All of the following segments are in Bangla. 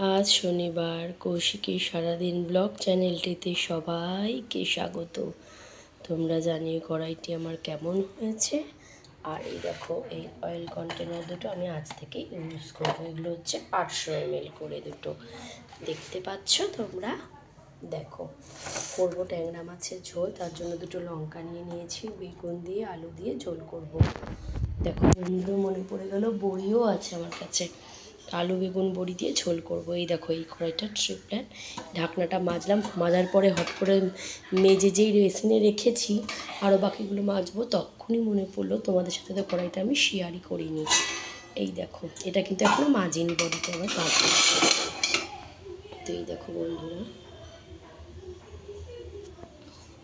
আজ শনিবার কৌশিকীর সারাদিন ব্লগ চ্যানেলটিতে সবাইকে স্বাগত। তোমরা জানিয়ে কড়াইটি আমার কেমন হয়েছে। আর এই দেখো, এই অয়েল কন্টেনার দুটো আমি আজ থেকে ইউজ করবো। এগুলো হচ্ছে 500 ml করে দুটো, দেখতে পাচ্ছ তোমরা। দেখো, করবো ট্যাংরা মাছের ঝোল। তার জন্য দুটো লঙ্কা নিয়ে নিয়েছি, বেগুন দিয়ে আলু দিয়ে ঝোল করব। দেখো বন্ধু, মনে পড়ে গেল বড়িও আছে আমার কাছে। আলু বেগুন বড়ি দিয়ে ঝোল করব। এই দেখো, এই কড়াইটা ট্রিপ্ল্যান। ঢাকনাটা মাজলাম, মাজার পরে হট করে মেজে যেই বেসিনে রেখেছি আরও বাকিগুলো মাজবো, তখনই মনে পড়লো তোমাদের সাথে তো কড়াইটা আমি শেয়ারই করিনি। এই দেখো, এটা কিন্তু এখনও মাজিনি, বড়িটা আবার মাজবো। তো এই দেখো বন্ধুরা,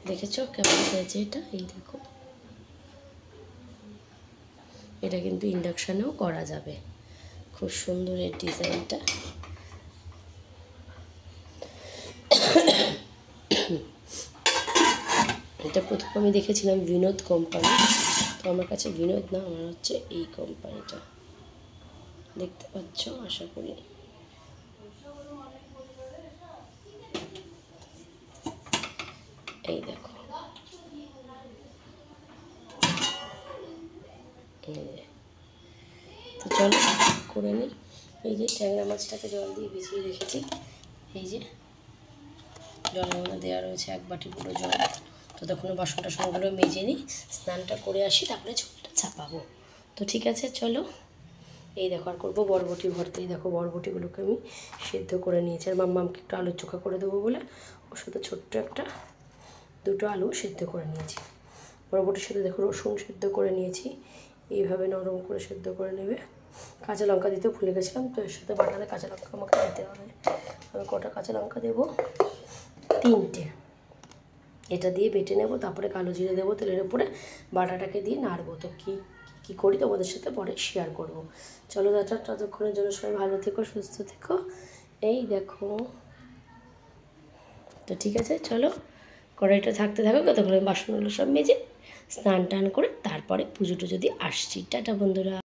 দেখেছো কেমন হয়েছে এটা? এই দেখো, এটা কিন্তু ইন্ডাকশানেও করা যাবে। খুব সুন্দর এর ডিজাইনটা। এটা প্রথম আমি দেখেছিলাম বিনোদ কোম্পানি, তো আমার কাছে বিনোদ না, আমার হচ্ছে এই কোম্পানিটা। দেখতে পাচ্ছ আশা করি। এই দেখো, তো চলো করে নিই। এই যে ট্যাংরা মাছটাকে জল দিয়ে ভিজিয়ে রেখেছি, এই যে জলের মধ্যে দেওয়া রয়েছে 1 বাটি পুরো জল। তো তখন বাসন টাসনগুলো মেজে নিই, স্নানটা করে আসি, তারপরে ঝোলটা চাপাবো। তো ঠিক আছে চলো। এই দেখো, আর করবো বরবটি ভর্তা। এই দেখো, বরবটিগুলোকে আমি সেদ্ধ করে নিয়েছি, আর মাম্মামকে একটু আলুর চোখা করে দেবো বলে ওর সাথে ছোট্ট একটা দুটো আলু সেদ্ধ করে নিয়েছি। বরবটির সাথে দেখো রসুন সেদ্ধ করে নিয়েছি, এইভাবে নরম করে সেদ্ধ করে নেবে। কাঁচা লঙ্কা দিতেও ভুলে গেছিলাম, তো এর সাথে বাটাতে কাঁচা লঙ্কা আমাকে দিতে হবে। আমি কটা কাঁচা লঙ্কা দেবো? 3টে। এটা দিয়ে বেটে নেব, তারপরে কালো জিরে দেবো তেলের উপরে, বাটাটাকে দিয়ে নাড়বো। তো কী করি তোমাদের সাথে পরে শেয়ার করব। চলো দাদা, ততক্ষণের জন্য সবাই ভালো থেকো, সুস্থ থেকো। এই দেখো, তো ঠিক আছে চলো, কড়াইটা থাকতে থাকো, ততক্ষণ বাসনগুলো সব মেজে স্নান টান করে তারপরে পুজো টুজো দিয়ে আসছি। টাটা বন্ধুরা।